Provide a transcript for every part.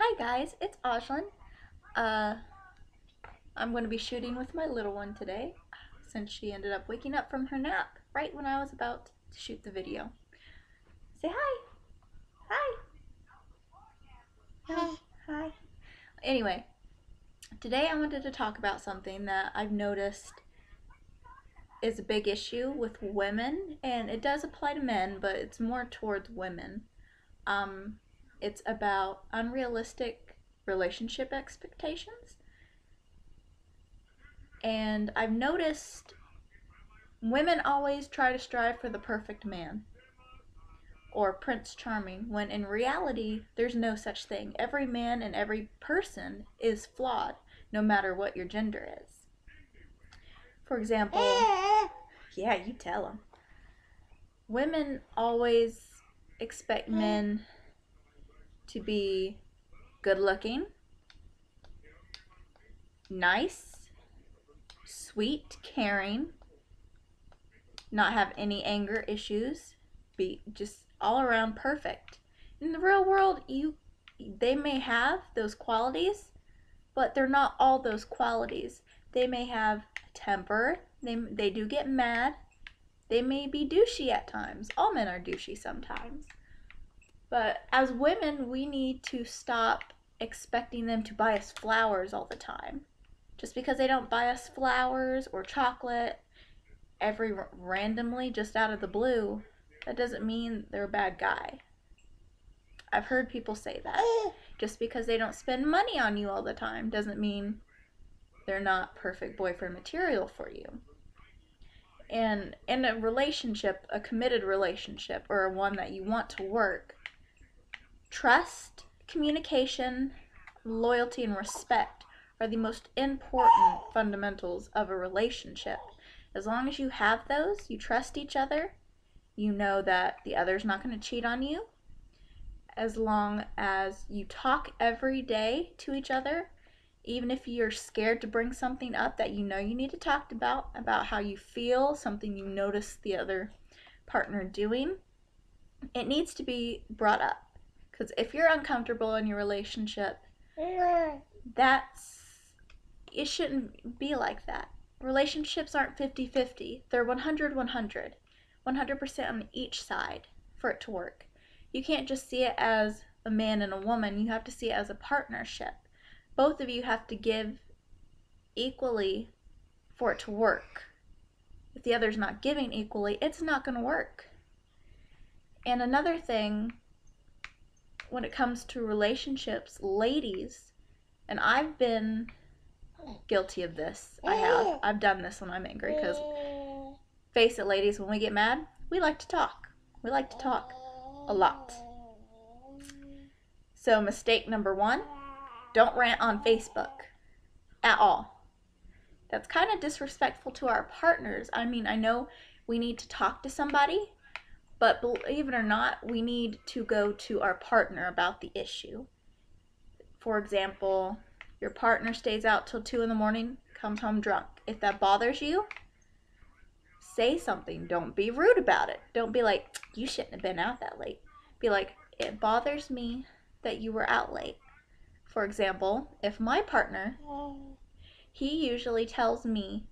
Hi guys, it's Ajlan. Uh, I'm going to be shooting with my little one today since she ended up waking up from her nap right when I was about to shoot the video. Say hi. Hi. No. Hi. Anyway, today I wanted to talk about something that I've noticed is a big issue with women, and it does apply to men, but it's more towards women. Um, it's about unrealistic relationship expectations. And I've noticed women always try to strive for the perfect man or Prince Charming, when in reality, there's no such thing. Every man and every person is flawed, no matter what your gender is. For example, yeah, you tell them. Women always expect men to be good looking, nice, sweet, caring, not have any anger issues, be just all around perfect. In the real world, they may have those qualities, but they're not all those qualities. They may have temper, they do get mad, they may be douchey at times. All men are douchey sometimes. But as women, we need to stop expecting them to buy us flowers all the time. Just because they don't buy us flowers or chocolate randomly just out of the blue, that doesn't mean they're a bad guy. I've heard people say that. Just because they don't spend money on you all the time doesn't mean they're not perfect boyfriend material for you. And in a relationship, a committed relationship, or one that you want to work, trust, communication, loyalty, and respect are the most important fundamentals of a relationship. As long as you have those, you trust each other, you know that the other's not going to cheat on you. As long as you talk every day to each other, even if you're scared to bring something up that you know you need to talk about how you feel, something you notice the other partner doing, it needs to be brought up. Because if you're uncomfortable in your relationship, it shouldn't be like that. Relationships aren't 50-50. They're 100-100. 100% on each side for it to work. You can't just see it as a man and a woman. You have to see it as a partnership. Both of you have to give equally for it to work. If the other's not giving equally, it's not going to work. And another thing, when it comes to relationships, ladies, and I've been guilty of this. I've done this when I'm angry, because face it, ladies, when we get mad, we like to talk. We like to talk a lot. So mistake number one, don't rant on Facebook at all. That's kind of disrespectful to our partners. I mean, I know we need to talk to somebody, but believe it or not, we need to go to our partner about the issue. For example, your partner stays out till 2 in the morning, comes home drunk. If that bothers you, say something. Don't be rude about it. Don't be like, you shouldn't have been out that late. Be like, it bothers me that you were out late. For example, if my partner, he usually tells me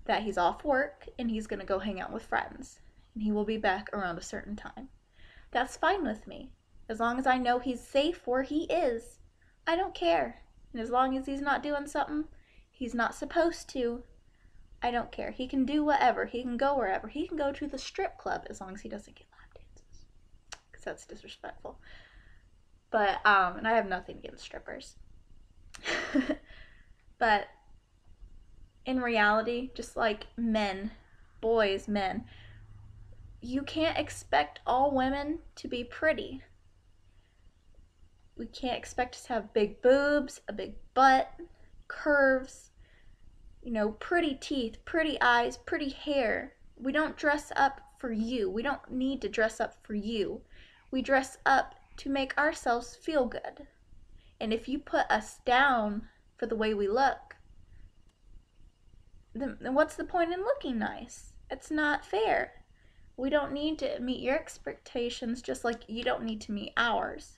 that he's off work and he's going to go hang out with friends, and he will be back around a certain time. That's fine with me. As long as I know he's safe where he is, I don't care. And as long as he's not doing something he's not supposed to, I don't care. He can do whatever. He can go wherever. He can go to the strip club as long as he doesn't get lap dances, because that's disrespectful. But and I have nothing against strippers. But in reality, just like men, you can't expect all women to be pretty. We can't expect us to have big boobs, a big butt, curves, pretty teeth, pretty eyes, pretty hair. We don't dress up for you. We don't need to dress up for you. We dress up to make ourselves feel good. And if you put us down for the way we look, then what's the point in looking nice? It's not fair. We don't need to meet your expectations, just like you don't need to meet ours.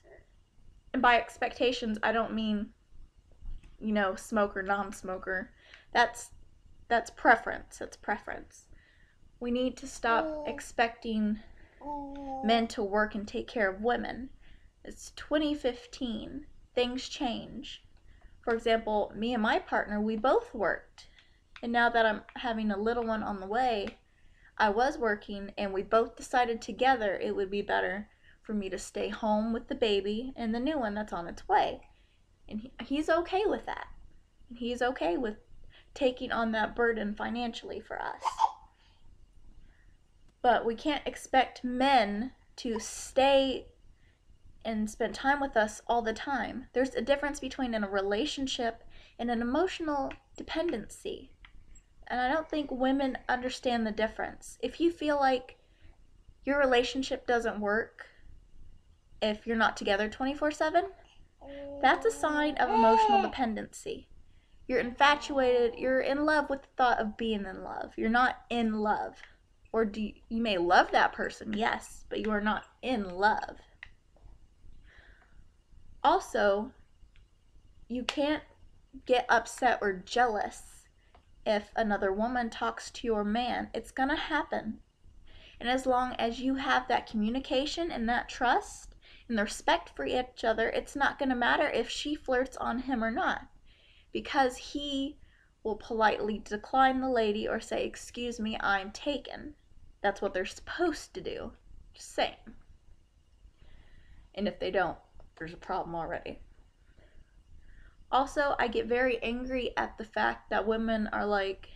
And by expectations, I don't mean, smoker, non-smoker. That's preference. That's preference. We need to stop expecting men to work and take care of women. It's 2015. Things change. For example, me and my partner, we both worked. And now that I'm having a little one on the way, I was working, and we both decided together it would be better for me to stay home with the baby and the new one that's on its way. And he's okay with that. He's okay with taking on that burden financially for us. But we can't expect men to stay and spend time with us all the time. There's a difference between a relationship and an emotional dependency. And I don't think women understand the difference. If you feel like your relationship doesn't work if you're not together 24/7, that's a sign of emotional dependency. You're infatuated, you're in love with the thought of being in love. You're not in love. Or you may love that person, yes, but you are not in love. Also, you can't get upset or jealous if another woman talks to your man. It's gonna happen. And as long as you have that communication and that trust and the respect for each other, it's not gonna matter if she flirts on him or not, because he will politely decline the lady or say, "Excuse me, I'm taken." That's what they're supposed to do. Just saying. And if they don't, there's a problem already. Also, I get very angry at the fact that women are like,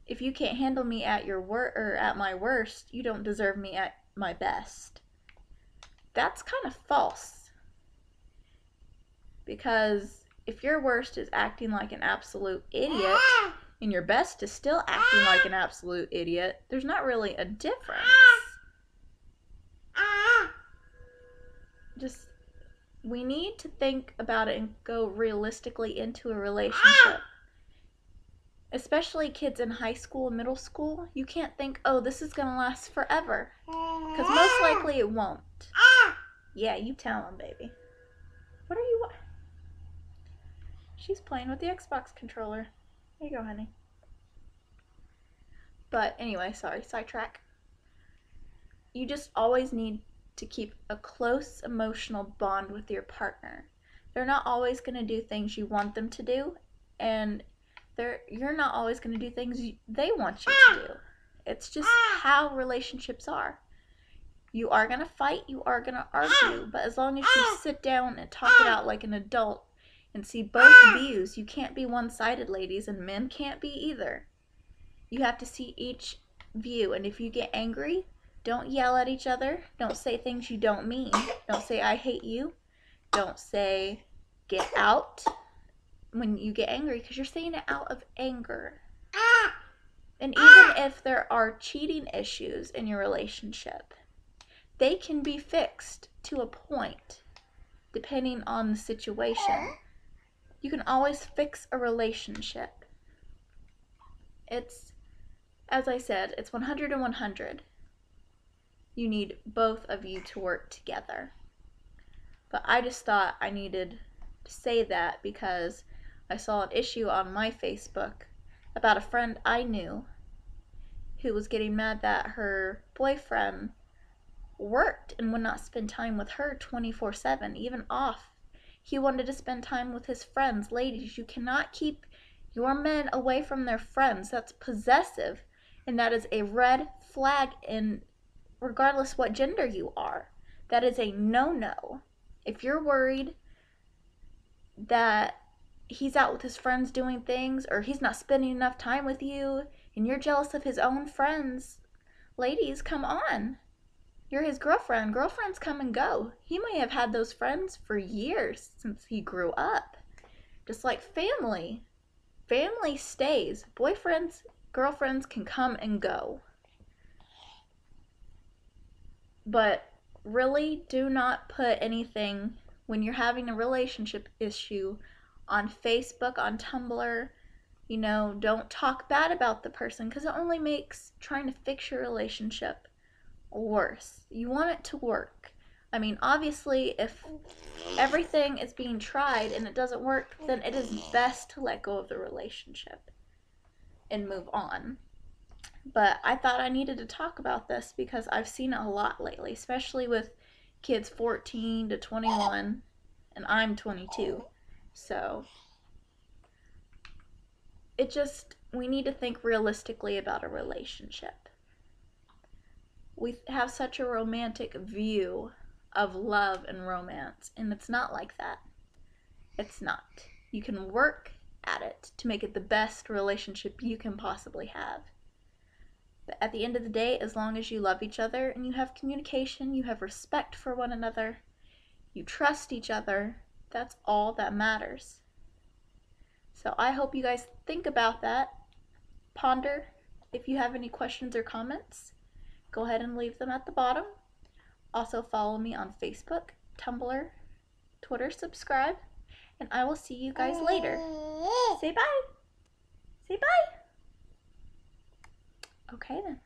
if you can't handle me at at my worst, you don't deserve me at my best. That's kind of false. Because if your worst is acting like an absolute idiot, and your best is still acting like an absolute idiot, there's not really a difference. We need to think about it and go realistically into a relationship. Especially kids in high school and middle school, you can't think, oh, this is going to last forever. Because most likely it won't. Yeah, you tell them, baby. What are you... She's playing with the Xbox controller. There you go, honey. But anyway, sorry, sidetrack. You just always need to keep a close emotional bond with your partner. They're not always going to do things you want them to do, and you're not always going to do things they want you to do. It's just how relationships are. You are going to fight, you are going to argue, but as long as you sit down and talk it out like an adult and see both views, you can't be one-sided, ladies, and men can't be either. You have to see each view, and if you get angry, don't yell at each other. Don't say things you don't mean. Don't say, "I hate you." Don't say, "Get out," when you get angry, because you're saying it out of anger. And even if there are cheating issues in your relationship, they can be fixed to a point, depending on the situation. You can always fix a relationship. As I said, it's 100 and 100. You need both of you to work together. But I just thought I needed to say that because I saw an issue on my Facebook about a friend I knew who was getting mad that her boyfriend worked and would not spend time with her 24/7, even off. He wanted to spend time with his friends. Ladies, you cannot keep your men away from their friends. That's possessive, and that is a red flag, in regardless what gender you are. That is a no-no. If you're worried that he's out with his friends doing things, or he's not spending enough time with you, and you're jealous of his own friends, ladies, come on. You're his girlfriend. Girlfriends come and go. He may have had those friends for years since he grew up. Just like family. Family stays. Boyfriends, girlfriends can come and go. But really, do not put anything, when you're having a relationship issue, on Facebook, on Tumblr. Don't talk bad about the person, because it only makes trying to fix your relationship worse. You want it to work. I mean, obviously, if everything is being tried and it doesn't work, then it is best to let go of the relationship and move on. But I thought I needed to talk about this because I've seen it a lot lately, especially with kids 14 to 21, and I'm 22. So we need to think realistically about a relationship. We have such a romantic view of love and romance, and it's not like that. It's not. You can work at it to make it the best relationship you can possibly have. But at the end of the day, as long as you love each other and you have communication, you have respect for one another, you trust each other, that's all that matters. So I hope you guys think about that. Ponder. If you have any questions or comments, go ahead and leave them at the bottom. Also follow me on Facebook, Tumblr, Twitter, subscribe, and I will see you guys later. Say bye. Say bye. Okay then.